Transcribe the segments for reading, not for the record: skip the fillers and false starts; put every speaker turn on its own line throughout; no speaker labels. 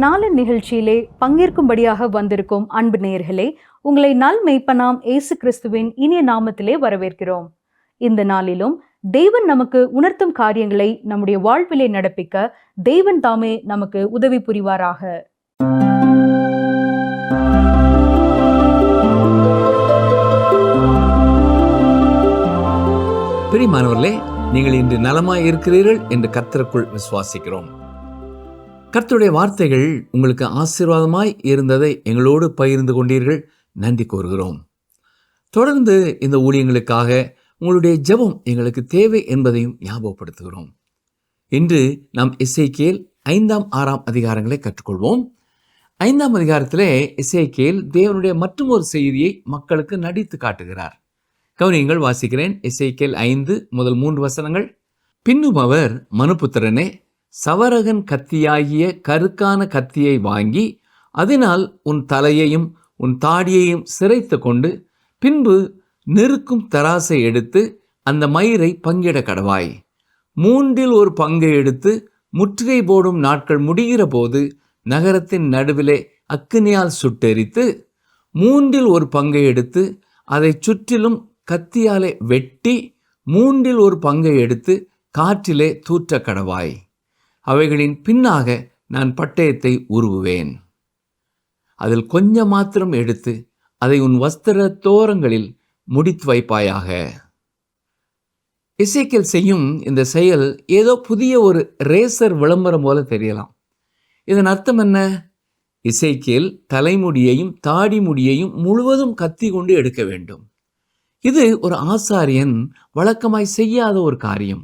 நாளின் நிகழ்ச்சியிலே பங்கேற்கும்படியாக வந்திருக்கும் அன்பு நேயர்களே, உங்களை நல் மெய்ப்பனாம் இயேசு கிறிஸ்துவின் இனிய நாமத்திலே வரவேற்கிறோம். இந்த நாளிலும் தேவன் நமக்கு உணர்த்தும் காரியங்களை நம்முடைய வாழ்விலே நடப்பிக்க தேவன் தாமே நமக்கு உதவி புரிவாராக.
பிரியமானவர்களே, நீங்கள் இன்று நலமாய் இருக்கிறீர்கள் என்று கர்த்தருக்குள் விசுவாசிக்கிறோம். கர்த்தருடைய வார்த்தைகள் உங்களுக்கு ஆசீர்வாதமாய் இருந்ததை எங்களோடு பகிர்ந்து கொண்டீர்கள். நன்றி கூறுகிறோம். தொடர்ந்து இந்த ஊழியங்களுக்காக உங்களுடைய ஜெபம் எங்களுக்கு தேவை என்பதையும் ஞாபகப்படுத்துகிறோம். இன்று நாம் எசேக்கியேல் 5, 6 அதிகாரங்களை கற்றுக்கொள்வோம். 5 அதிகாரத்திலே எசேக்கியேல் தேவனுடைய மற்றொரு செய்தியை மக்களுக்கு நடித்து காட்டுகிறார். கவனியங்கள், வாசிக்கிறேன். எசேக்கியேல் 5 முதல் 3 வசனங்கள். பின்னும் அவர், மனுபுத்திரனே, சவரகன் கத்தியாகிய கருக்கான கத்தியை வாங்கி அதனால் உன் தலையையும் உன் தாடியையும் சிரைத்து கொண்டு பின்பு நெருக்கும் தராசை எடுத்து அந்த மயிரை பங்கிட கடவாய். 3 பங்கை எடுத்து முற்றுகை போடும் நாட்கள் முடிகிற போது நகரத்தின் நடுவிலே அக்கினியால் சுட்டெரித்து 3 பங்கை எடுத்து அதை சுற்றிலும் கத்தியாலே வெட்டி 3 பங்கை எடுத்து காற்றிலே தூற்ற கடவாய். அவைகளின் பின்னாக நான் பட்டயத்தை உருவுவேன். அதில் கொஞ்சம் மாத்திரம் எடுத்து அதை உன் வஸ்திர தோரங்களில் முடித்து வைப்பாயாக. எசேக்கியேல் செய்யும் இந்த செயல் ஏதோ புதிய ஒரு ரேசர் விளம்பரம் போல தெரியலாம். இதன் அர்த்தம் என்ன? எசேக்கியேல் தலைமுடியையும் தாடி முடியையும் முழுவதும் கத்தி கொண்டு எடுக்க வேண்டும். இது ஒரு ஆசாரியன் வழக்கமாய் செய்யாத ஒரு காரியம்.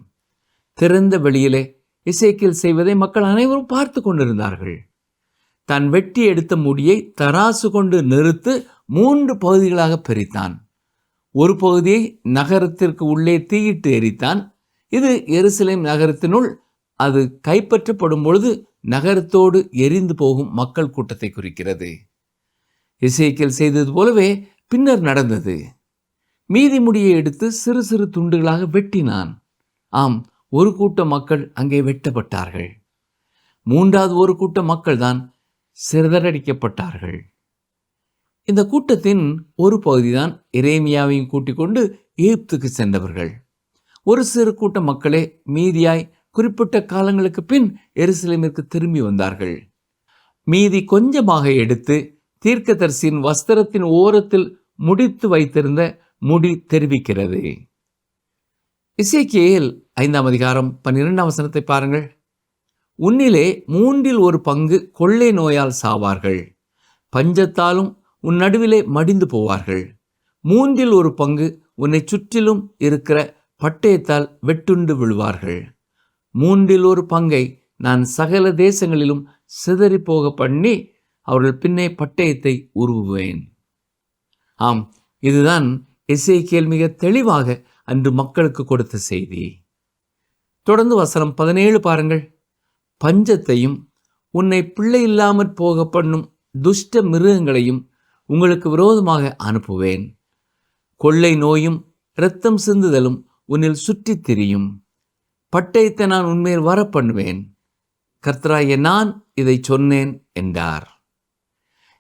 திறந்த வெளியிலே எசேக்கியேல் செய்வதை மக்கள் அனைவரும் பார்த்து கொண்டிருந்தார்கள். தான் வெட்டி எடுத்த முடியை தராசு கொண்டு நிறுத்து 3 பகுதிகளாக பிரித்தான். ஒரு பகுதியை நகரத்திற்கு உள்ளே தீயிட்டு எரித்தான். இது எருசலேம் நகரத்தினுள் அது கைப்பற்றப்படும் பொழுது நகரத்தோடு எரிந்து போகும் மக்கள் கூட்டத்தை குறிக்கிறது. எசேக்கியேல் செய்தது போலவே பின்னர் நடந்தது. மீதி முடியை எடுத்து சிறு சிறு துண்டுகளாக வெட்டினான். ஆம், ஒரு கூட்ட மக்கள் அங்கே வெட்டப்பட்டார்கள். 3வது கூட்ட மக்கள் தான் சிதறடிக்கப்பட்டார்கள். இந்த கூட்டத்தின் ஒரு பகுதிதான் எரேமியாவையும் கூட்டிக் கொண்டு எகிப்துக்கு சென்றவர்கள். ஒரு சிறு கூட்ட மக்களே மீதியாய் குறிப்பிட்ட காலங்களுக்கு பின் எருசலேமிற்கு திரும்பி வந்தார்கள். மீதி கொஞ்சமாக எடுத்து தீர்க்கதரிசியின் வஸ்திரத்தின் ஓரத்தில் முடித்து வைத்திருந்த முடி தெரிவிக்கிறது. எசேக்கியேல் 5 அதிகாரம் 12 வசனத்தை பாருங்கள். உன்னிலே 3 பங்கு கொள்ளை நோயால் சாவார்கள், பஞ்சத்தாலும் உன் நடுவிலே மடிந்து போவார்கள். 3 பங்கு உன்னை சுற்றிலும் இருக்கிற பட்டயத்தால் வெட்டுண்டு விழுவார்கள். 3 பங்கை நான் சகல தேசங்களிலும் சிதறி போக பண்ணி அவர்கள் பின்னே பட்டயத்தை உருவுவேன். ஆம், இதுதான் எசேக்கியேல் மிக தெளிவாக அன்று மக்களுக்கு கொடுத்த செய்தி. தொடர்ந்து வசனம் 17 பாருங்கள். பஞ்சத்தையும் உன்னை பிள்ளை இல்லாமற் போக பண்ணும் துஷ்ட மிருகங்களையும் உங்களுக்கு விரோதமாக அனுப்புவேன். கொள்ளை நோயும் இரத்தம் சிந்துதலும் உன்னில் சுற்றித் திரியும். பட்டயத்தை நான் உன்மேல் வர பண்ணுவேன். கர்த்தராகிய நான் இதை சொன்னேன் என்றார்.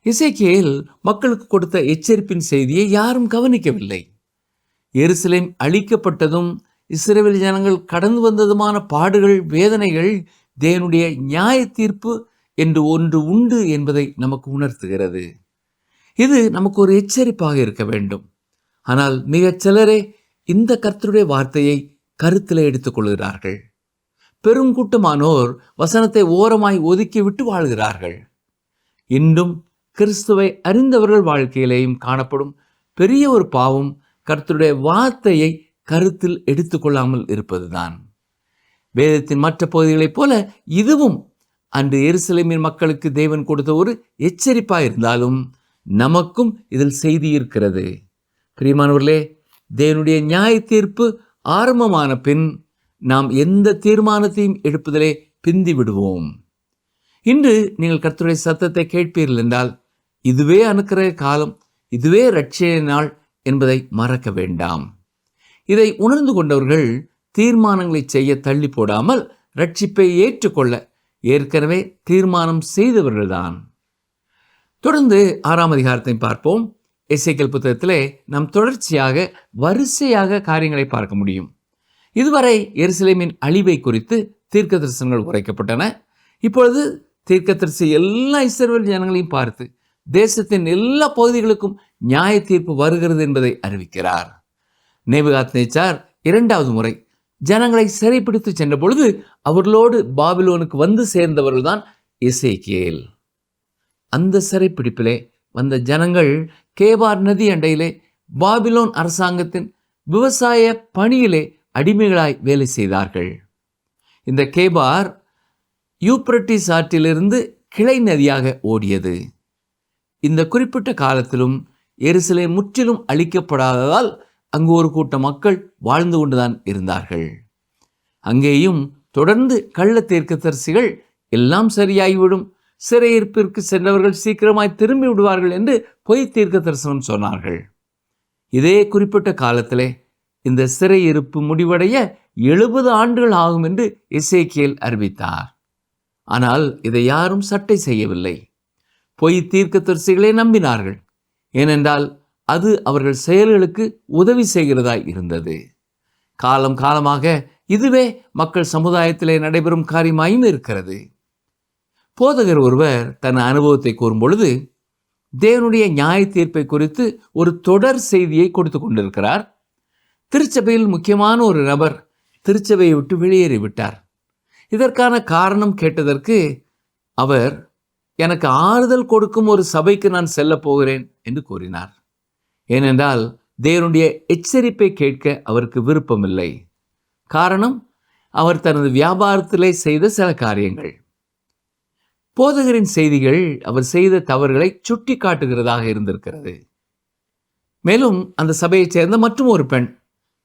எசேக்கியேல் மக்களுக்கு கொடுத்த எச்சரிப்பின் செய்தியை யாரும் கவனிக்கவில்லை. எருசலேம் அழிக்கப்பட்டதும் இஸ்ரவேல் ஜனங்கள் கடந்து வந்ததுமான பாடுகள், வேதனைகள் தேவனுடைய நியாய தீர்ப்பு என்று ஒன்று உண்டு என்பதை நமக்கு உணர்த்துகிறது. இது நமக்கு ஒரு எச்சரிப்பாக இருக்க வேண்டும். ஆனால் மிகச் சிலரே இந்த கர்த்தருடைய வார்த்தையை கருத்தில் எடுத்துக் கொள்கிறார்கள். பெருங்கூட்டமானோர் வசனத்தை ஓரமாய் ஒதுக்கிவிட்டு வாழ்கிறார்கள். இன்றும் கிறிஸ்துவை அறிந்தவர்கள் வாழ்க்கையிலேயும் காணப்படும் பெரிய ஒரு பாவம் கர்த்தருடைய வார்த்தையை கருத்தில் எடுத்துக்கொள்ளாமல் இருப்பதுதான். வேதத்தின் மற்ற பகுதிகளைப் போல இதுவும் அன்று எருசலேமின் மக்களுக்கு தேவன் கொடுத்த ஒரு எச்சரிப்பாக இருந்தாலும் நமக்கும் இதில் செய்தி இருக்கிறது. பிரியமானவர்களே, தேவனுடைய நியாய தீர்ப்பு ஆரம்பமான பின் நாம் எந்த தீர்மானத்தையும் எடுப்பதிலே பிந்தி விடுவோம். இன்று நீங்கள் கர்த்தருடைய சத்தத்தை கேட்பீர்கள் என்றால் இதுவே அனுக்கிரக காலம், இதுவே இரட்சைய நாள் என்பதை மறக்க வேண்டாம். இதை உணர்ந்து கொண்டவர்கள் தீர்மானங்களை செய்ய தள்ளி போடாமல் ரட்சிப்பை ஏற்றுக்கொள்ள ஏற்கனவே தீர்மானம் செய்தவர்கள்தான். தொடர்ந்து 6ஆம் அதிகாரத்தை பார்ப்போம். எசேக்கியேல் புத்தகத்திலே நாம் தொடர்ச்சியாக வரிசையாக காரியங்களை பார்க்க முடியும். இதுவரை எருசலேமின் அழிவை குறித்து தீர்க்க தரிசனங்கள் உரைக்கப்பட்டன. இப்பொழுது தீர்க்கதரிசி எல்லா இஸ்ரவேல் ஜனங்களையும் பார்த்து தேசத்தின் எல்லா பகுதிகளுக்கும் நியாய தீர்ப்பு வருகிறது என்பதை அறிவிக்கிறார். நேபுகாத்நேச்சார் 2வது முறை ஜனங்களை சிறைப்பிடித்து சென்ற பொழுது அவர்களோடு பாபிலோனுக்கு வந்து சேர்ந்தவர்கள்தான் எசேக்கியேல். அந்த சிறைப்பிடிப்பிலே வந்த ஜனங்கள் கேபார் நதி அண்டையிலே பாபிலோன் அரசாங்கத்தின் விவசாய பணியிலே அடிமைகளாய் வேலை செய்தார்கள். இந்த கேபார் யூப்ரட்டிஸ் ஆற்றிலிருந்து கிளை நதியாக ஓடியது. இந்த குறிப்பிட்ட காலத்திலும் எருசலேம் முற்றிலும் அழிக்கப்படாததால் அங்கு ஒரு கூட்ட மக்கள் வாழ்ந்து கொண்டுதான் இருந்தார்கள். அங்கேயும் தொடர்ந்து கள்ள தீர்க்கதரிசிகள் எல்லாம் சரியாகிவிடும், சிறையிருப்பிற்கு சென்றவர்கள் சீக்கிரமாய் திரும்பி விடுவார்கள் என்று பொய் தீர்க்க தரிசனம் சொன்னார்கள். இதே குறிப்பிட்ட காலத்திலே இந்த சிறையிருப்பு முடிவடைய 70 ஆண்டுகள் ஆகும் என்று எசேக்கியேல் அறிவித்தார். ஆனால் இதை யாரும் சட்டை செய்யவில்லை. பொய் தீர்க்கதரிசிகளை நம்பினார்கள். ஏனென்றால் அது அவர்கள் செயல்களுக்கு உதவி செய்கிறதாய் இருந்தது. காலம் காலமாக இதுவே மக்கள் சமுதாயத்திலே நடைபெறும் காரியமாயும் இருக்கிறது. போதகர் ஒருவர் தன் அனுபவத்தை கூறும் பொழுது தேவனுடைய நியாய தீர்ப்பை குறித்து ஒரு தொடர் செய்தியை கொடுத்து கொண்டிருக்கிறார். திருச்சபையில் முக்கியமான ஒரு நபர் திருச்சபையை விட்டு வெளியேறிவிட்டார். இதற்கான காரணம் கேட்டதற்கு அவர், எனக்கு ஆறுதல் கொடுக்கும் ஒரு சபைக்கு நான் செல்ல போகிறேன் என்று கூறினார். ஏனென்றால் தேவனுடைய எச்சரிப்பை கேட்க அவருக்கு விருப்பமில்லை. காரணம், அவர் தனது வியாபாரத்திலே செய்த சில காரியங்கள். போதகரின் செய்திகள் அவர் செய்த தவறுகளை சுட்டி காட்டுகிறதாக இருந்திருக்கிறது. மேலும் அந்த சபையைச் சேர்ந்த மற்றும் ஒரு பெண்,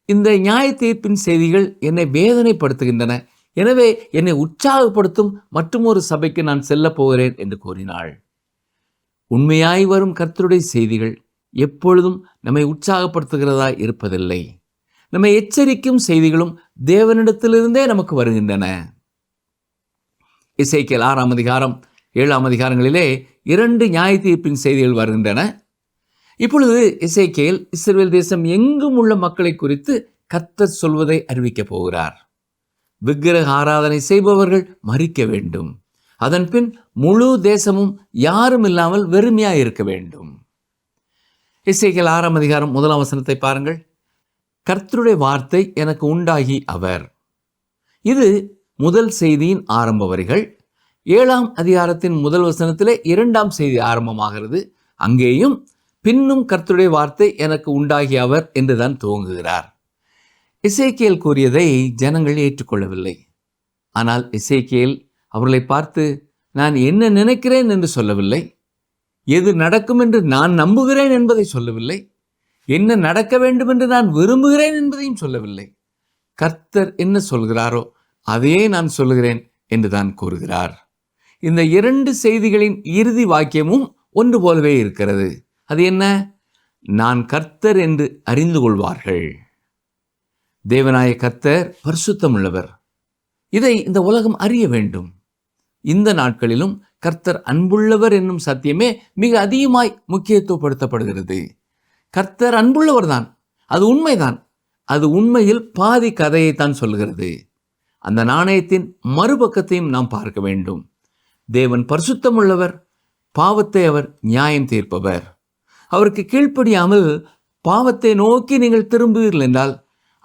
இந்த நியாய தீர்ப்பின் செய்திகள் என்னை வேதனைப்படுத்துகின்றன, எனவே என்னை உற்சாகப்படுத்தும் மற்றும் ஒரு சபைக்கு நான் செல்ல போகிறேன் என்று கூறினாள். உண்மையாய் வரும் கர்த்தருடைய செய்திகள் எப்பொழுதும் நம்மை உற்சாகப்படுத்துகிறதா இருப்பதில்லை. நம்மை எச்சரிக்கும் செய்திகளும் தேவனிடத்திலிருந்தே நமக்கு வருகின்றன. எசேக்கியேல் 6ஆம் அதிகாரம் 7ஆம் அதிகாரங்களிலே 2 நியாய தீர்ப்பின் செய்திகள் வருகின்றன. இப்பொழுது எசேக்கியேல் இஸ்ரவேல் தேசம் எங்கும் உள்ள மக்களை குறித்து கர்த்தர் சொல்வதை அறிவிக்கப் போகிறார். விக்கிரக ஆராதனை செய்பவர்கள் மரிக்க வேண்டும். அதன் பின் முழு தேசமும் யாரும் இல்லாமல் வெறுமையாய் இருக்க வேண்டும். எசேக்கியேல் 6ஆம் அதிகாரம் 1ஆம் வசனத்தை பாருங்கள். கர்த்தருடைய வார்த்தை எனக்கு உண்டாகி அவர். இது முதல் செய்தியின் ஆரம்ப வரிகள். 7ஆம் அதிகாரத்தின் முதல் வசனத்திலே 2ஆம் செய்தி ஆரம்பமாகிறது. அங்கேயும் பின்னும் கர்த்தருடைய வார்த்தை எனக்கு உண்டாகி அவர் என்றுதான் துவங்குகிறார். எசேக்கியேல் கூறியதை ஜனங்கள் ஏற்றுக்கொள்ளவில்லை. ஆனால் எசேக்கியேல் அவர்களை பார்த்து, நான் என்ன நினைக்கிறேன் என்று சொல்லவில்லை, எது நடக்கும் என்று நான் நம்புகிறேன் என்பதை சொல்லவில்லை, என்ன நடக்க வேண்டும் என்று நான் விரும்புகிறேன் என்பதையும் சொல்லவில்லை. கர்த்தர் என்ன சொல்கிறாரோ அதையே நான் சொல்லுகிறேன் என்றுதான் கூறுகிறார். இந்த 2 செய்திகளின் இறுதி வாக்கியமும் ஒன்று போலவே இருக்கிறது. அது என்ன? நான் கர்த்தர் என்று அறிந்து கொள்வார்கள். தேவனாய கர்த்தர் பரிசுத்தம் உள்ளவர். இதை இந்த உலகம் அறிய வேண்டும். இந்த நாட்களிலும் கர்த்தர் அன்புள்ளவர் என்னும் சத்தியமே மிக அதிகமாய் முக்கியத்துவப்படுத்தப்படுகிறது. கர்த்தர் அன்புள்ளவர் தான், அது உண்மைதான். அது உண்மையில் பாதி கதையைத்தான் சொல்கிறது. அந்த நாணயத்தின் மறுபக்கத்தையும் நாம் பார்க்க வேண்டும். தேவன் பரிசுத்தம் உள்ளவர், பாவத்தை அவர் நியாயம் தீர்ப்பவர். அவருக்கு கீழ்ப்படியாமல் பாவத்தை நோக்கி நீங்கள் திரும்புவீர்கள் என்றால்,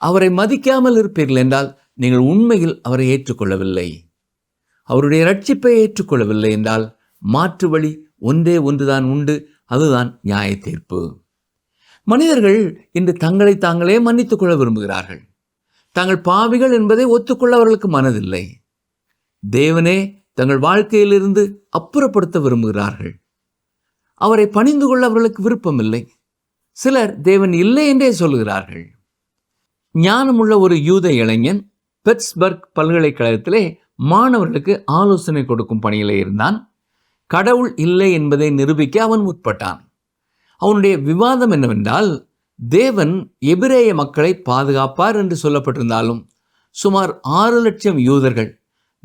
அவரை மதிக்காமல் இருப்பீர்கள் என்றால், நீங்கள் உண்மையில் அவரை ஏற்றுக்கொள்ளவில்லை. அவருடைய ரட்சிப்பை ஏற்றுக்கொள்ளவில்லை என்றால் மாற்று வழி ஒன்றே ஒன்றுதான் உண்டு, அதுதான் நியாய தீர்ப்பு. மனிதர்கள் இன்று தங்களை தாங்களே மன்னித்துக் கொள்ள விரும்புகிறார்கள். தாங்கள் பாவிகள் என்பதை ஒத்துக்கொள்ள அவர்களுக்கு மனதில்லை. தேவனே தங்கள் வாழ்க்கையிலிருந்து அப்புறப்படுத்த விரும்புகிறார்கள். அவரை பணிந்து கொள்ள அவர்களுக்கு விருப்பமில்லை. சிலர் தேவன் இல்லை என்றே சொல்கிறார்கள். ஞானமுள்ள ஒரு யூத இளைஞன் பெட்ஸ்பர்க் பல்கலைக்கழகத்திலே மாணவர்களுக்கு ஆலோசனை கொடுக்கும் பணியிலே இருந்தான். கடவுள் இல்லை என்பதை நிரூபிக்க அவன் முற்பட்டான். அவனுடைய விவாதம் என்னவென்றால், தேவன் எபிரேய மக்களை பாதுகாப்பார் என்று சொல்லப்பட்டிருந்தாலும் சுமார் 6 லட்சம் யூதர்கள்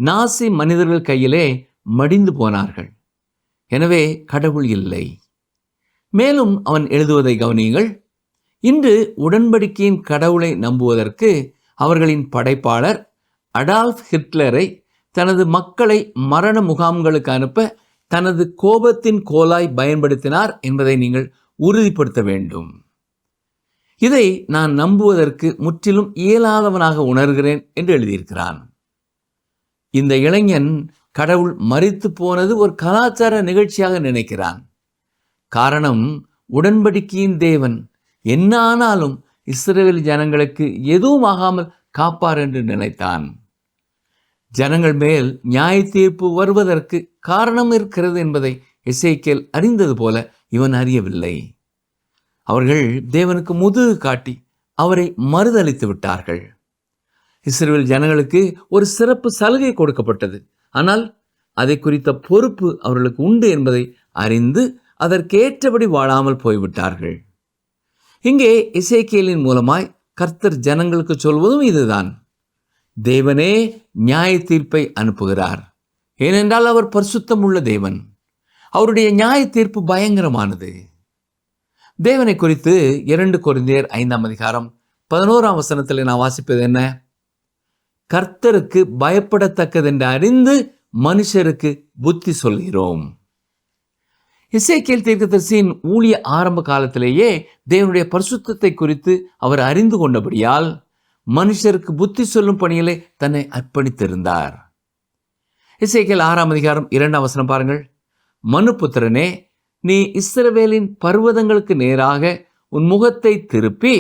நாசி மனிதர்கள் கையிலே மடிந்து போனார்கள். எனவே கடவுள் இல்லை. மேலும் அவன் எழுதுவதை கவனியுங்கள். இன்று உடன்படிக்கையின் கடவுளை நம்புவதற்கு அவர்களின் படைப்பாளர் அடால்ஃப் ஹிட்லரை தனது மக்களை மரண முகாம்களுக்கு அனுப்ப தனது கோபத்தின் கோலாய் பயன்படுத்தினார் என்பதை நீங்கள் உறுதிப்படுத்த வேண்டும். இதை நான் நம்புவதற்கு முற்றிலும் இயலாதவனாக உணர்கிறேன் என்று எழுதியிருக்கிறான். இந்த இளைஞன் கடவுள் மரித்து போனது ஒரு கலாச்சார நிகழ்ச்சியாக நினைக்கிறான். காரணம், உடன்படிக்கையின் தேவன் என்ன ஆனாலும் இஸ்ரவேல் ஜனங்களுக்கு எதுவும் ஆகாமல் காப்பார் என்று நினைத்தான். ஜனங்கள் மேல் நியாய தீர்ப்பு வருவதற்கு காரணம் இருக்கிறது என்பதை எசேக்கியேல் அறிந்தது போல இவன் அறியவில்லை. அவர்கள் தேவனுக்கு முதுகு காட்டி அவரை மறுதலித்து விட்டார்கள். இஸ்ரவேல் ஜனங்களுக்கு ஒரு சிறப்பு சலுகை கொடுக்கப்பட்டது. ஆனால் அதை குறித்த பொறுப்பு அவர்களுக்கு உண்டு என்பதை அறிந்து அதற்கேற்றபடி வாழாமல் போய்விட்டார்கள். இங்கே எசேக்கியேலின் மூலமாய் கர்த்தர் ஜனங்களுக்கு சொல்வதும் இதுதான். தேவனே நியாய தீர்ப்பை அனுப்புகிறார். ஏனென்றால் அவர் பரிசுத்தம் உள்ள தேவன். அவருடைய நியாய தீர்ப்பு பயங்கரமானது. தேவனை குறித்து 2 கொரிந்தியர் 5ஆம் அதிகாரம் 11ஆம் வசனத்தில் நான் வாசிப்பது என்ன? கர்த்தருக்கு பயப்படத்தக்கதென்று அறிந்து மனுஷருக்கு புத்தி சொல்கிறோம். எசேக்கியேல் தீர்க்கதரிசியின் ஊழிய ஆரம்ப காலத்திலேயே தேவனுடைய பரிசுத்தத்தை குறித்து அவர் அறிந்து கொண்டபடியால் மனுஷருக்கு புத்தி சொல்லும் பணியிலே தன்னை அர்ப்பணித்திருந்தார். எசேக்கியேல் 6ஆம் அதிகாரம் 2ஆம் வசனம் பாருங்கள். மனுபுத்திரனே, நீ இஸ்ரவேலின் பர்வதங்களுக்கு நேராக உன் முகத்தை திருப்பி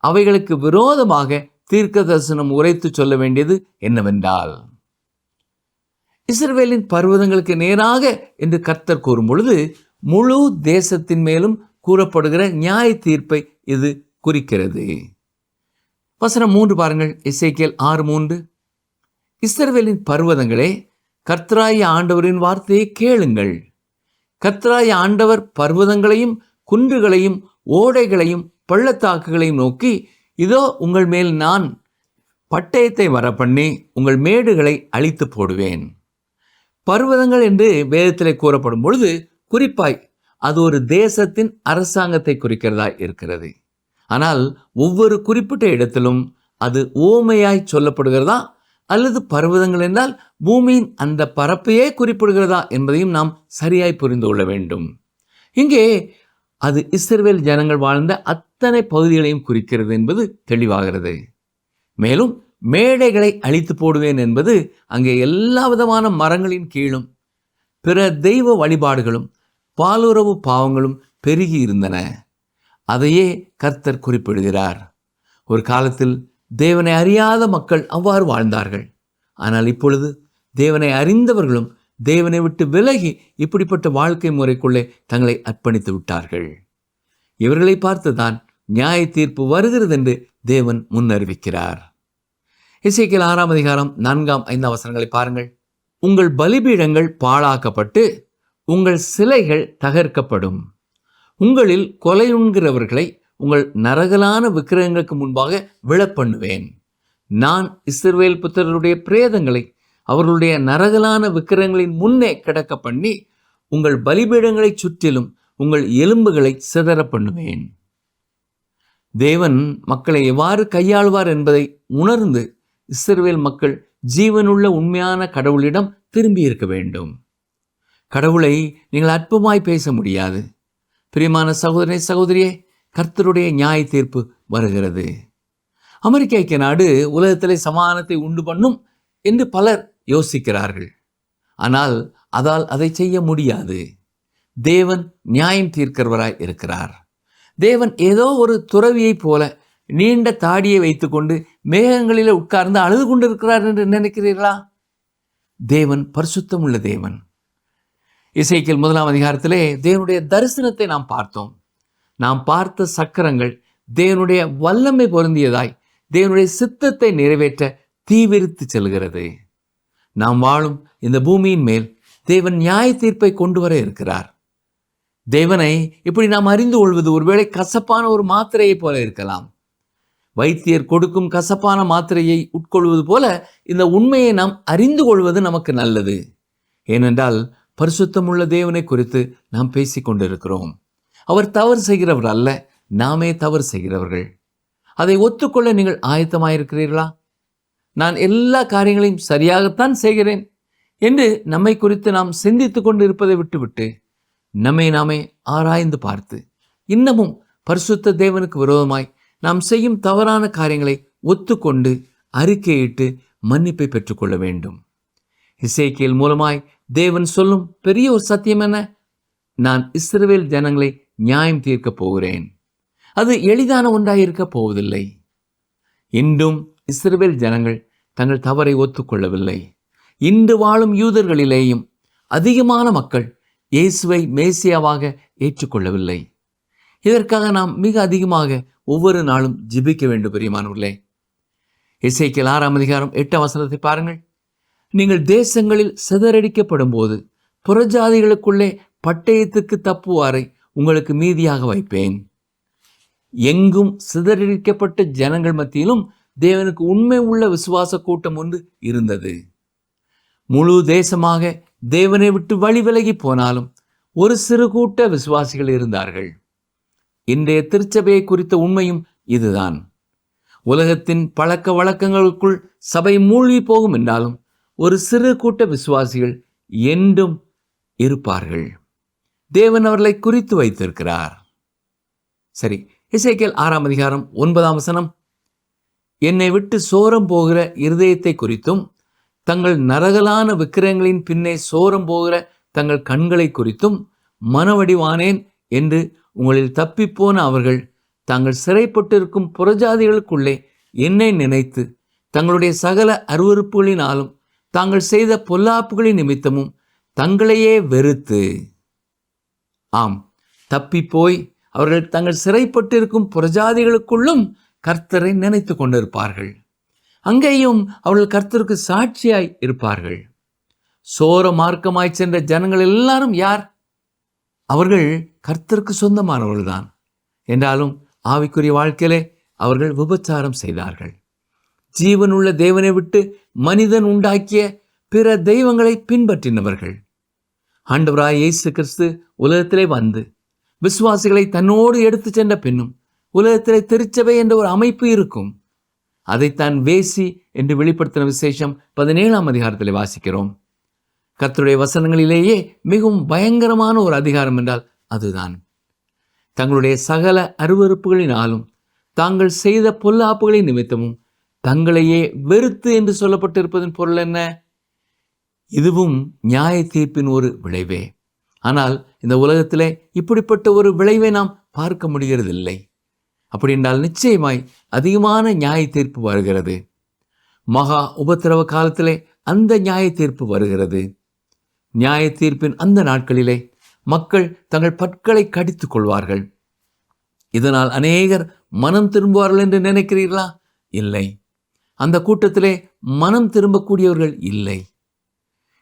அவைகளுக்கு விரோதமாக தீர்க்க தரிசனம் உரைத்து சொல்ல வேண்டியது என்னவென்றால், இஸ்ரவேலின் பர்வதங்களுக்கு நேராக என்று கர்த்தர் கூறும் பொழுது முழு தேசத்தின் மேலும் கூறப்படுகிற நியாய தீர்ப்பை இது குறிக்கிறது. வசனம் 3 பாருங்கள். எசேக்கியேல் 6:3. இஸ்ரவேலின் பர்வதங்களே, கர்த்தராகிய ஆண்டவரின் வார்த்தையை கேளுங்கள். கர்த்தராகிய ஆண்டவர் பர்வதங்களையும் குன்றுகளையும் ஓடைகளையும் பள்ளத்தாக்குகளையும் நோக்கி, இதோ உங்கள் மேல் நான் பட்டயத்தை வரப்பண்ணி உங்கள் மேடுகளை அழித்து போடுவேன். பர்வதங்கள் என்று வேதத்திலே கூறப்படும் பொழுது குறிப்பாய் அது ஒரு தேசத்தின் அரசாங்கத்தை குறிக்கிறதா இருக்கிறது. ஆனால் ஒவ்வொரு குறிப்பிட்ட இடத்திலும் அது ஓமையாய் சொல்லப்படுகிறதா அல்லது பர்வதங்கள் என்றால் பூமியின் அந்த பரப்பையே குறிப்பிடுகிறதா என்பதையும் நாம் சரியாய் புரிந்து கொள்ள வேண்டும். இங்கே அது இஸ்ரவேல் ஜனங்கள் வாழ்ந்த அத்தனை பகுதிகளையும் குறிக்கிறது என்பது தெளிவாகிறது. மேலும் மேடைகளை அழித்து போடுவேன் என்பது அங்கே எல்லா விதமான மரங்களின் கீழும் பிற தெய்வ வழிபாடுகளும் பாலுறவு பாவங்களும் பெருகி இருந்தன. அதையே கர்த்தர் குறிப்பிடுகிறார். ஒரு காலத்தில் தேவனை அறியாத மக்கள் அவ்வாறு வாழ்ந்தார்கள். ஆனால் இப்பொழுது தேவனை அறிந்தவர்களும் தேவனை விட்டு விலகி இப்படிப்பட்ட வாழ்க்கை முறைக்குள்ளே தங்களை அர்ப்பணித்து விட்டார்கள். இவர்களை பார்த்துதான் நியாய தீர்ப்பு வருகிறது என்று தேவன் முன்னறிவிக்கிறார். எசேக்கியேல் 6ஆம் அதிகாரம் 4, 5 வசனங்களை பாருங்கள். உங்கள் பலிபீடங்கள் பாழாக்கப்பட்டு உங்கள் சிலைகள் தகர்க்கப்படும். உங்களில் கொலையுண்கிறவர்களை உங்கள் நரகலான விக்கிரகங்களுக்கு முன்பாக விழப்பண்ணுவேன். நான் இஸ்ரவேல் புத்திரருடைய பிரேதங்களை அவர்களுடைய நரகலான விக்கிரகங்களின் முன்னே கிடக்க பண்ணி உங்கள் பலிபீடங்களை சுற்றிலும் உங்கள் எலும்புகளை சிதற பண்ணுவேன். தேவன் மக்களை எவ்வாறு கையாளுவார் என்பதை உணர்ந்து இஸ்ரவேல் மக்கள் ஜீவனுள்ள உண்மையான கடவுளிடம் திரும்பி இருக்க வேண்டும். கடவுளை நீங்கள் அற்பமாய் பேச முடியாது. பிரியமான சகோதரனே, சகோதரியே, கர்த்தருடைய நியாய தீர்ப்பு வருகிறது. அமெரிக்க ஐக்கிய நாடு உலகத்திலே சமாதானத்தை உண்டு பண்ணும் என்று பலர் யோசிக்கிறார்கள். ஆனால் அதால் அதை செய்ய முடியாது. தேவன் நியாயம் தீர்க்கிறவராய் இருக்கிறார். தேவன் ஏதோ ஒரு துறவியைப் போல நீண்ட தாடியை வைத்துக்கொண்டு மேகங்களில் உட்கார்ந்து அழுது கொண்டிருக்கிறார் என்று நினைக்கிறீர்களா? தேவன் பரிசுத்தம் உள்ள தேவன். எசேக்கியேல் 1ஆம் அதிகாரத்திலே தேவனுடைய தரிசனத்தை நாம் பார்த்தோம். நாம் பார்த்த சக்கரங்கள் தேவனுடைய வல்லமை பொருந்தியதாய் தேவனுடைய சித்தத்தை நிறைவேற்ற தீவிரித்து செல்கிறது. நாம் வாழும் இந்த பூமியின் மேல் தேவன் நியாய தீர்ப்பை கொண்டு வர இருக்கிறார். தேவனை இப்படி நாம் அறிந்து கொள்வது ஒருவேளை கசப்பான ஒரு மாத்திரையை போல இருக்கலாம். வைத்தியர் கொடுக்கும் கசப்பான மாத்திரையை உட்கொள்வது போல இந்த உண்மையை நாம் அறிந்து கொள்வது நமக்கு நல்லது. ஏனென்றால் பரிசுத்தமுள்ள தேவனை குறித்து நாம் பேசிக் கொண்டிருக்கிறோம். அவர் தவறு செய்கிறவர் அல்ல, நாமே தவறு செய்கிறவர்கள். அதை ஒத்துக்கொள்ள நீங்கள் ஆயத்தமாயிருக்கிறீர்களா? நான் எல்லா காரியங்களையும் சரியாகத்தான் செய்கிறேன் என்று நம்மை குறித்து நாம் சிந்தித்து கொண்டு இருப்பதை விட்டுவிட்டு நம்மை நாமே ஆராய்ந்து பார்த்து இன்னமும் பரிசுத்த தேவனுக்கு விரோதமாய் நாம் செய்யும் தவறான காரியங்களை ஒத்துக்கொண்டு அறிக்கையிட்டு மன்னிப்பை பெற்றுக்கொள்ள வேண்டும். எசேக்கியேல் மூலமாய் தேவன் சொல்லும் பெரிய ஒரு சத்தியம் என்ன? நான் இஸ்ரவேல் ஜனங்களை நியாயம் தீர்க்கப் போகிறேன். அது எளிதான ஒன்றாயிருக்க போவதில்லை. இன்றும் இஸ்ரவேல் ஜனங்கள் தங்கள் தவறை ஒத்துக்கொள்ளவில்லை. இன்று வாழும் யூதர்களிலேயும் அதிகமான மக்கள் இயேசுவை மேசியாவாக ஏற்றுக்கொள்ளவில்லை. இதற்காக நாம் மிக அதிகமாக ஒவ்வொரு நாளும் ஜெபிக்க வேண்டும். பிரியமானவர்களே, எசேக்கியேல் 6:8 பாருங்கள். நீங்கள் தேசங்களில் சிதறடிக்கப்படும் போது புறஜாதிகளுக்குள்ளே பட்டயத்துக்கு தப்புவாரை உங்களுக்கு மீதியாக வைப்பேன். எங்கும் சிதறடிக்கப்பட்ட ஜனங்கள் மத்தியிலும் தேவனுக்கு உண்மை உள்ள விசுவாச கூட்டம் ஒன்று இருந்தது. முழு தேசமாக தேவனை விட்டு வழி விலகி போனாலும் ஒரு சிறு கூட்ட விசுவாசிகள் இருந்தார்கள். இன்றைய திருச்சபையை குறித்த உண்மையும் இதுதான். உலகத்தின் பழக்க வழக்கங்களுக்குள் சபை மூழ்கி போகும் என்றாலும் ஒரு சிறு கூட்ட விசுவாசிகள் என்றும் இருப்பார்கள். தேவன் அவர்களை குறித்து வைத்திருக்கிறார். சரி, எசேக்கியேல் 6:9 என்னை விட்டு சோரம் போகிற இருதயத்தை குறித்தும் தங்கள் நரகலான விக்கிரகங்களின் பின்னே சோரம் போகிற தங்கள் கண்களை குறித்தும் மனவடிவானேன் என்று உங்களில் தப்பிப்போன அவர்கள் தாங்கள் சிறைப்பட்டிருக்கும் புறஜாதிகளுக்குள்ளே என்னை நினைத்து தங்களுடைய சகல அருவருப்புகளினாலும் தாங்கள் செய்த பொல்லாப்புகளின் நிமித்தமும் தங்களையே வெறுத்து, ஆம், தப்பிப்போய் அவர்கள் தங்கள் சிறைப்பட்டிருக்கும் புறஜாதிகளுக்குள்ளும் கர்த்தரை நினைத்து கொண்டிருப்பார்கள். அங்கேயும் அவர்கள் கர்த்தருக்கு சாட்சியாய் இருப்பார்கள். சோர மார்க்கமாய் சென்ற ஜனங்கள் எல்லாரும் யார்? அவர்கள் கர்த்தருக்கு சொந்தமானவர்கள்தான். என்றாலும் ஆவிக்குரிய வாழ்க்கையிலே அவர்கள் விபச்சாரம் செய்தார்கள். ஜீவனுள்ள தேவனை விட்டு மனிதன் உண்டாக்கிய பிற தெய்வங்களை பின்பற்றினவர்கள். ஆண்டவராய் இயேசு கிறிஸ்து உலகத்திலே வந்து விசுவாசிகளை தன்னோடு எடுத்து சென்ற பின்னும் உலகத்திலே திருச்சபை என்ற ஒரு அமைப்பு இருக்கும். அதைத்தான் வேசி என்று வெளிப்படுத்தின விசேஷம் 17 வாசிக்கிறோம். கர்த்தருடைய வசனங்களிலேயே மிகவும் பயங்கரமான ஒரு அதிகாரம் என்றால் அதுதான். தங்களுடைய சகல அருவருப்புகளினாலும் தாங்கள் செய்த பொல்லாப்புகளின் நிமித்தமும் தங்களையே வெறுத்து என்று சொல்லப்பட்டிருப்பதன் பொருள் என்ன? இதுவும் நியாய தீர்ப்பின் ஒரு விளைவே. ஆனால் இந்த உலகத்திலே இப்படிப்பட்ட ஒரு விளைவை நாம் பார்க்க முடிகிறதில்லை. அப்படி என்றால் நிச்சயமாய் அதிகமான நியாய தீர்ப்பு வருகிறது. மகா உபத்திரவ காலத்திலே அந்த நியாய தீர்ப்பு வருகிறது. நியாய தீர்ப்பின் அந்த நாட்களிலே மக்கள் தங்கள் பற்களை கடித்துக் கொள்வார்கள். இதனால் அநேகர் மனம் திரும்புவார்கள் என்று நினைக்கிறீர்களா? இல்லை. அந்த கூட்டத்திலே மனம் திரும்பக்கூடியவர்கள் இல்லை.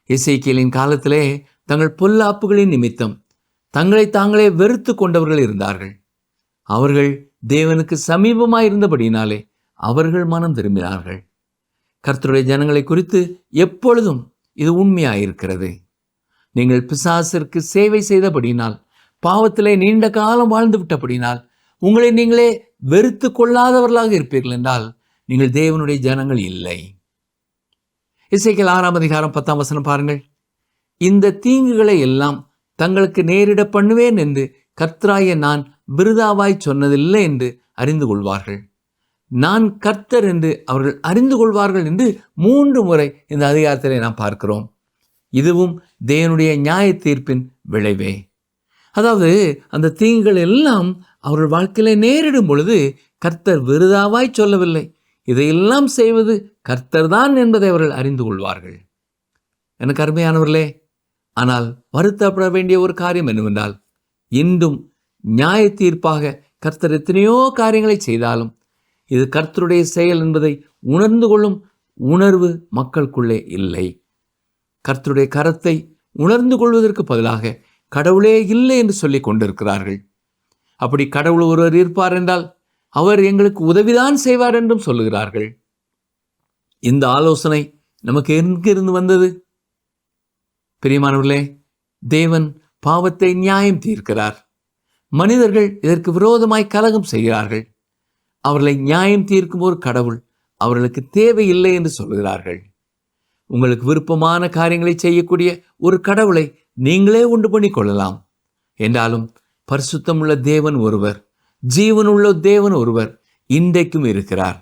எசேக்கியேலின் காலத்திலே தங்கள் பொல்லாப்புகளின் நிமித்தம் தங்களை தாங்களே வெறுத்து கொண்டவர்கள் இருந்தார்கள். அவர்கள் தேவனுக்கு சமீபமாய் இருந்தபடினாலே அவர்கள் மனம் திரும்பினார்கள். கர்த்தருடைய ஜனங்களை குறித்து எப்பொழுதும் இது உண்மையாயிருக்கிறது. நீங்கள் பிசாசிற்கு சேவை செய்தபடினால், பாவத்திலே நீண்ட காலம் வாழ்ந்து விட்டபடினால் உங்களை நீங்களே வெறுத்து கொள்ளாதவர்களாக இருப்பீர்கள் என்றால் நீங்கள் தேவனுடைய ஜனங்கள் இல்லை. எசேக்கியேல் 6:10 பாருங்கள். இந்த தீங்குகளை எல்லாம் தங்களுக்கு நேரிட பண்ணுவேன் என்று கர்த்தராய நான் விருதாவாய் சொன்னதில்லை என்று அறிந்து கொள்வார்கள். நான் கர்த்தர் என்று அவர்கள் அறிந்து கொள்வார்கள் என்று 3 முறை இந்த அதிகாரத்திலே நாம் பார்க்கிறோம். இதுவும் தேவனுடைய நியாய தீர்ப்பின் விளைவே. அதாவது அந்த தீங்குகள் எல்லாம் அவர்கள் வாழ்க்கையிலே நேரிடும் பொழுது கர்த்தர் விருதாவாய் சொல்லவில்லை, இதையெல்லாம் செய்வது கர்த்தர் தான் என்பதை அவர்கள் அறிந்து கொள்வார்கள். எனக்கு அருமையானவர்களே, ஆனால் வருத்தப்பட வேண்டிய ஒரு காரியம் என்னவென்றால், இன்றும் நியாய தீர்ப்பாக கர்த்தர் எத்தனையோ காரியங்களை செய்தாலும் இது கர்த்தருடைய செயல் என்பதை உணர்ந்து கொள்ளும் உணர்வு மக்களுக்குள்ளே இல்லை. கர்த்தருடைய கரத்தை உணர்ந்து கொள்வதற்கு பதிலாக கடவுளே இல்லை என்று சொல்லிக் கொண்டிருக்கிறார்கள். அப்படி கடவுள் ஒருவர் இருப்பார் என்றால் அவர் எங்களுக்கு உதவிதான் செய்வார் என்றும் சொல்லுகிறார்கள். இந்த ஆலோசனை நமக்கு எங்கிருந்து வந்தது? பிரியமானவர்களே, தேவன் பாவத்தை நியாயம் தீர்க்கிறார். மனிதர்கள் இதற்கு விரோதமாய் கலகம் செய்கிறார்கள். அவர்களை நியாயம் தீர்க்கும் ஒரு கடவுள் அவர்களுக்கு தேவையில்லை என்று சொல்கிறார்கள். உங்களுக்கு விருப்பமான காரியங்களை செய்யக்கூடிய ஒரு கடவுளை நீங்களே உண்டு பண்ணி கொள்ளலாம். என்றாலும் பரிசுத்தமுள்ள தேவன் ஒருவர், ஜீவனுள்ள தேவன் ஒருவர் இன்றைக்கும் இருக்கிறார்.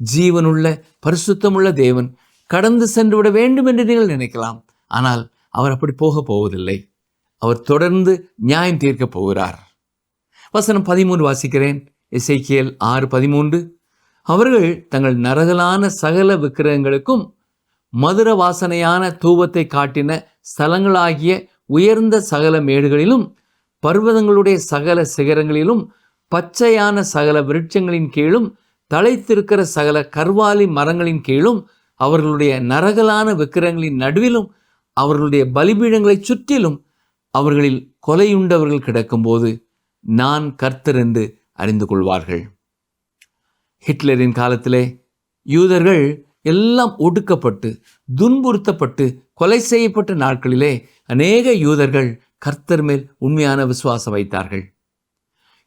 ஜீவனுள்ள பரிசுத்தமுள்ள தேவன் கடந்து சென்று விட வேண்டும் என்று நீங்கள் நினைக்கலாம். ஆனால் அவர் அப்படி போக போவதில்லை. அவர் தொடர்ந்து நியாயம் தீர்க்கப் போகிறார். வசனம் 13 வாசிக்கிறேன். எசேக்கியேல் 6:13. அவர்கள் தங்கள் நரகலான சகல விக்கிரகங்களுக்கும் மதுர வாசனையான தூபத்தை காட்டின ஸ்தலங்களாகிய உயர்ந்த சகல மேடுகளிலும் பர்வதங்களுடைய சகல சிகரங்களிலும் பச்சையான சகல விருட்சங்களின் கீழும் தழைத்திருக்கிற சகல கர்வாலி மரங்களின் கீழும் அவர்களுடைய நரகலான விக்கிரகங்களின் நடுவிலும் அவர்களுடைய பலிபீடங்களை சுற்றிலும் அவர்களில் கொலையுண்டவர்கள் கிடக்கும்போது நான் கர்த்தர் என்று அறிந்து கொள்வார்கள். ஹிட்லரின் காலத்திலே யூதர்கள் எல்லாம் ஒடுக்கப்பட்டு துன்புறுத்தப்பட்டு கொலை செய்யப்பட்ட நாட்களிலே அநேக யூதர்கள் கர்த்தர் மேல் உண்மையான விசுவாசம் வைத்தார்கள்.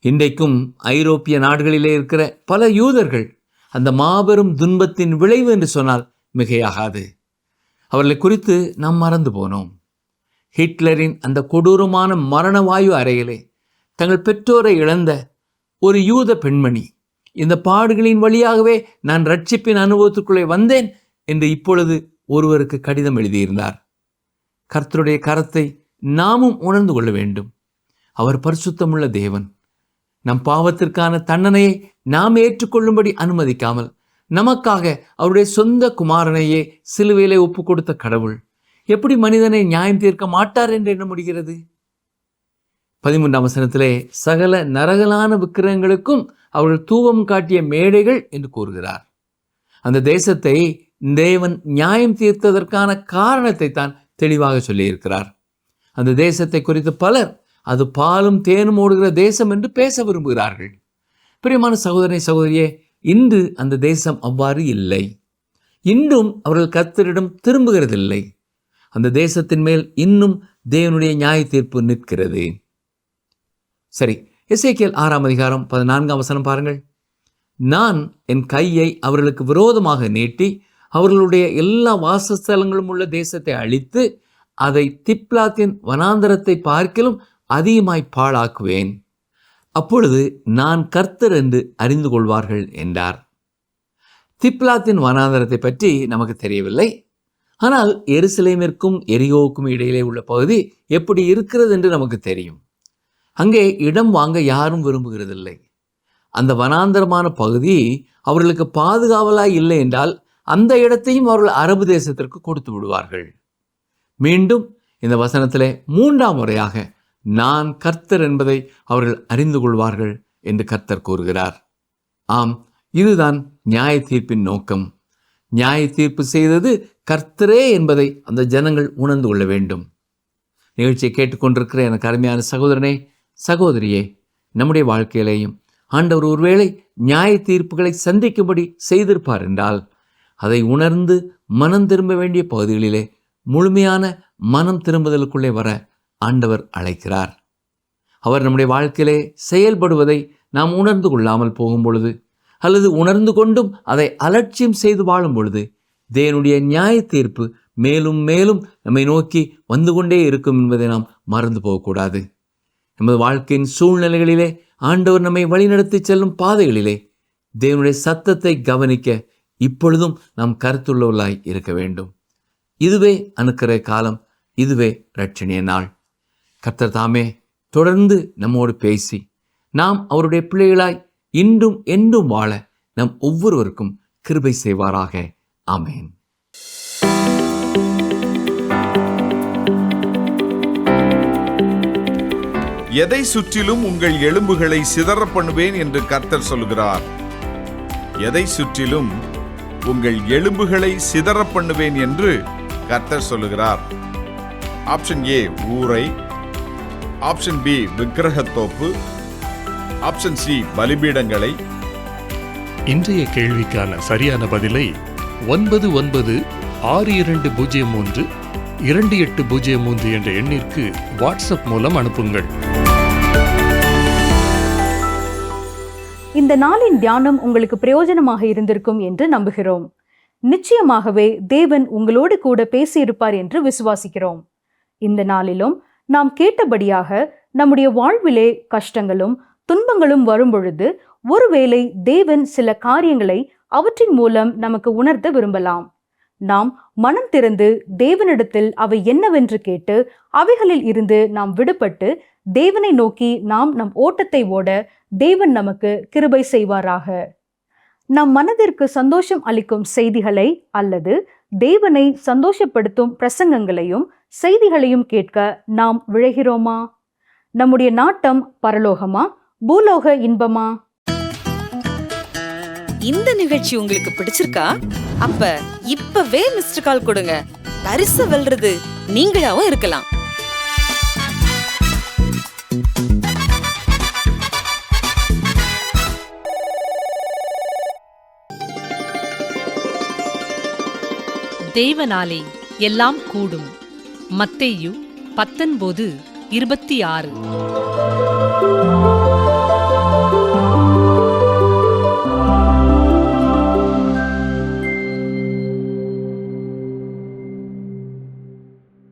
இன்றைக்கும் ஐரோப்பிய நாடுகளிலே இருக்கிற பல யூதர்கள் அந்த மாபெரும் துன்பத்தின் விளைவு என்று சொன்னால் மிகையாகாது. அவர்களை குறித்து நாம் மறந்து போனோம். ஹிட்லரின் அந்த கொடூரமான மரணவாயு அறையிலே தங்கள் பெற்றோரை இழந்த ஒரு யூத பெண்மணி இந்த பாடுகளின் வழியாகவே நான் ரட்சிப்பின் அனுபவத்துக்குள்ளே வந்தேன் என்று இப்பொழுது ஒருவருக்கு கடிதம் எழுதியிருந்தார். கர்த்தருடைய கரத்தை நாமும் உணர்ந்து கொள்ள வேண்டும். அவர் பரிசுத்தமுள்ள தேவன். நம் பாவத்திற்கான தண்டனையை நாம் ஏற்றுக்கொள்ளும்படி அனுமதிக்காமல் நமக்காக அவருடைய சொந்த குமாரனையே சிலுவையிலே ஒப்பு கொடுத்த கடவுள் எப்படி மனிதனை நியாயம் தீர்க்க மாட்டார் என்று எண்ண முடிகிறது? 13ஆம் வசனத்திலே சகல நரகலான விக்கிரகங்களுக்கும் அவர்கள் தூபம் காட்டிய மேடைகள் என்று கூறுகிறார். அந்த தேசத்தை தேவன் நியாயம் தீர்த்ததற்கான காரணத்தை தான் தெளிவாக சொல்லியிருக்கிறார். அந்த தேசத்தை குறித்து பலர் அது பாலும் தேனும் ஓடுகிற தேசம் என்று பேச விரும்புகிறார்கள். பிரியமான சகோதரனை சகோதரியே, இன்று அந்த தேசம் அவ்வாறு இல்லை. இன்றும் அவர்கள் கர்த்தரிடம் திரும்புகிறதில்லை. அந்த தேசத்தின் மேல் இன்னும் தேவனுடைய நியாய தீர்ப்பு நிற்கிறது. சரி, எசேக்கியேல் 6:14 வசனம் பாருங்கள். நான் என் கையை அவர்களுக்கு விரோதமாக நீட்டி அவர்களுடைய எல்லா வாசஸ்தலங்களும் உள்ள தேசத்தை அழித்து அதை திப்லாத்தின் வனாந்தரத்தை பார்க்கிலும் அதிகமாய் பாழாக்குவேன். அப்பொழுது நான் கர்த்தர் என்று அறிந்து கொள்வார்கள் என்றார். திப்லாத்தின் வனாந்தரத்தை பற்றி நமக்கு தெரியவில்லை. ஆனால் எருசலேமிற்கும் எரிகோவுக்கும் இடையிலே உள்ள பகுதி எப்படி இருக்கிறது என்று நமக்கு தெரியும். அங்கே இடம் வாங்க யாரும் விரும்புகிறதில்லை. அந்த வனாந்தரமான பகுதி அவர்களுக்கு பாதுகாவலாய் இல்லை என்றால் அந்த இடத்தையும் அவர்கள் அரபு தேசத்திற்கு கொடுத்து விடுவார்கள். மீண்டும் இந்த வசனத்திலே 3ஆம் முறையாக நான் கர்த்தர் என்பதை அவர்கள் அறிந்து கொள்வார்கள் என்று கர்த்தர் கூறுகிறார். ஆம், இதுதான் நியாய தீர்ப்பின் நோக்கம். நியாய தீர்ப்பு செய்தது கர்த்தரே என்பதை அந்த ஜனங்கள் உணர்ந்து கொள்ள வேண்டும். நிகழ்ச்சியை கேட்டுக்கொண்டிருக்கிற எனக்கு அருமையான சகோதரனே சகோதரியே, நம்முடைய வாழ்க்கையிலேயும் ஆண்டவர் ஒருவேளை நியாய தீர்ப்புகளை சந்திக்கும்படி செய்திருப்பார் என்றால் அதை உணர்ந்து மனம் திரும்ப வேண்டிய பகுதிகளிலே முழுமையான மனம் திரும்புதலுக்குள்ளே வர ஆண்டவர் அழைக்கிறார். அவர் நம்முடைய வாழ்க்கையிலே செயல்படுவதை நாம் உணர்ந்து கொள்ளாமல் போகும் பொழுது அல்லது உணர்ந்து கொண்டும் அதை அலட்சியம் செய்து வாழும் பொழுது தேவனுடைய நியாய தீர்ப்பு மேலும் மேலும் நம்மை நோக்கி வந்து கொண்டே இருக்கும் என்பதை நாம் மறந்து போகக்கூடாது. நமது வாழ்க்கையின் சூழ்நிலைகளிலே ஆண்டவர் நம்மை வழிநடத்தி செல்லும் பாதைகளிலே தேவனுடைய சத்தத்தை கவனிக்க இப்பொழுதும் நாம் கருத்துள்ளவர்களாய் இருக்க வேண்டும். இதுவே அனுக்கிற காலம், இதுவே இரட்சணிய நாள். கர்த்தர் தாமே தொடர்ந்து நம்மோடு பேசி நாம் அவருடைய பிள்ளைகளாய் இன்றும் என்றும் வாழ நம் ஒவ்வொருவருக்கும் கிருபை செய்வாராக. ஆமென்.
எதை சுற்றிலும் உங்கள் எலும்புகளை சிதற பண்ணுவேன் என்று கர்த்தர் சொல்கிறார். எதை சுற்றிலும் உங்கள் எலும்புகளை சிதற பண்ணுவேன் என்று கர்த்தர் சொல்லுகிறார். ஆப்ஷன் ஏ ஊரை, ஆப்ஷன் பி விக்கிரகத்தோப்பு, ஆப்ஷன் சி பலிபீடங்களை,
இன்றைய கேள்விக்கான சரியான பதிலை 9962032803 என்ற எண்ணிற்கு வாட்ஸ்அப் மூலம் அனுப்புங்கள்.
இந்த நாளின் தியானம் உங்களுக்கு பிரயோஜனமாக இருந்திருக்கும் என்று நம்புகிறோம். நிச்சயமாகவே தேவன் உங்களோடு கூட பேசியிருப்பார் என்று விசுவாசிக்கிறோம். இந்த நாளிலும் நாம் கேட்டபடியாக நம்முடைய வாழ்விலே கஷ்டங்களும் துன்பங்களும் வரும்பொழுது ஒருவேளை தேவன் சில காரியங்களை அவற்றின் மூலம் நமக்கு உணர்த்த விரும்பலாம். நாம் மனம் திறந்து தேவனிடத்தில் அவை என்னவென்று கேட்டு அவைகளில் இருந்து நாம் விடுபட்டு தேவனை நோக்கி நாம் நம் ஓட்டத்தை ஓட தேவன் நமக்கு கிருபை செய்வாராக. நம் மனதிற்கு சந்தோஷம் அளிக்கும் செய்திகளை அல்லது தேவனை சந்தோஷப்படுத்தும் பிரசங்கங்களையும் செய்திகளையும் கேட்க நாம் விழைகிறோமா? நம்முடைய நாட்டம் பரலோகமா, பூலோக இன்பமா?
இந்த நிகழ்ச்சி உங்களுக்கு பிடிச்சிருக்கா? அப்ப இப்பவே மிஸ்டர் கால் கொடுங்க. பரிசு வெல்றது நீங்களாவும் இருக்கலாம்.
தேவனாலே எல்லாம் கூடும். மத்தேயு 19:26.